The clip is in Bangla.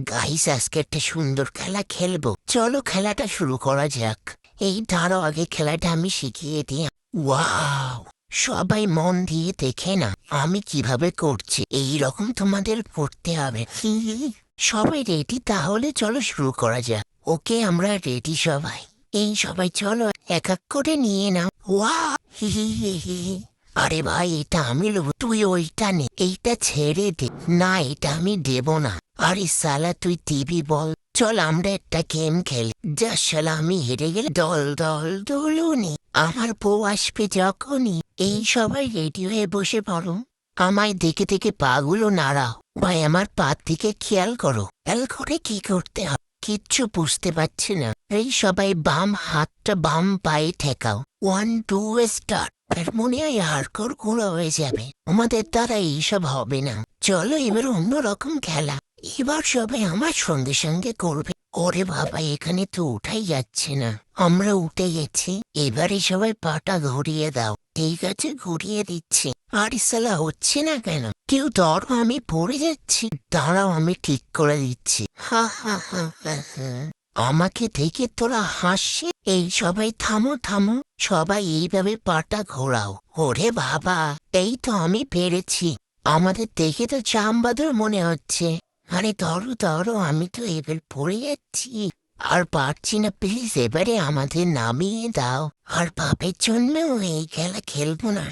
গাইস, আজকে একটা সুন্দর খেলা খেলবো। চলো খেলাটা শুরু করা যাক। এই ধরো, আগে খেলাটা আমি শিখিয়ে দিই। ওয়াও, সবাই মন দিয়ে দেখে না আমি কিভাবে করছি। এই রকম তোমাদের করতে হবে। সবাই রেডি? তাহলে চলো শুরু করা যাক। ওকে, আমরা রেডি সবাই। এই সবাই চলো, এক এক করে নিয়ে নাও। ওয়া, হি হি হি হি হি। আরে ভাই, এটা আমি নেবো, তুই ওইটা নে। এইটা ছেড়ে দে। না, এটা আমি দেব না। আরে সালা, তুই দিবি বল। চল আমরা একটা গেম খেলি। যা শালা, আমি হেরে গেলে দল দল দলুনি। আমার বউ আসবে যখনই। এই সবাই রেডি হয়ে বসে পড়ো। আমায় দেখে দেখে পাগুলো নাড়াও। ভাই, আমার পা দিকে খেয়াল করো। খেয়াল করে কি করতে হবে কিচ্ছু বুঝতে পারছি না। এই সবাই বাম হাতটা বাম পায়ে ঠেকাও। 1 2 স্টার্ট। আর মনে হয় হাড়কোড় গুঁড়ো হয়ে যাবে। আমাদের দ্বারা এইসব হবে না। চলো এবার অন্যরকম খেলা। এবার সবাই আমার সঙ্গে সঙ্গে করবে। ওরে বাবা, এখানে তো উঠাই যাচ্ছে না। আমরা উঠে গেছি। এবারে সবাই পাটা ঘুরিয়ে দাও। ঠিক আছে, ঘুরিয়ে দিচ্ছি। আরে সালা, হচ্ছে না কেন? কেউ ধরো, আমি পড়ে যাচ্ছি। দাঁড়াও, আমি ঠিক করে দিচ্ছি। হা হা হা হা হা। আমাকে দেখে তোরা হাসছে? এই সবাই থামো থামো। সবাই এইভাবে পাটা ঘোরাও। ওরে বাবা, এই তো আমি পেরেছি। আমাদের দেখে তো চামবাদর মনে হচ্ছে। আরে ধরো ধরো, আমি তো এবার পড়ে যাচ্ছি। আর পারছি না, প্লিজ এবারে আমাদের নামিয়ে দাও। আর বাপের জন্যও এই খেলা খেলবো না।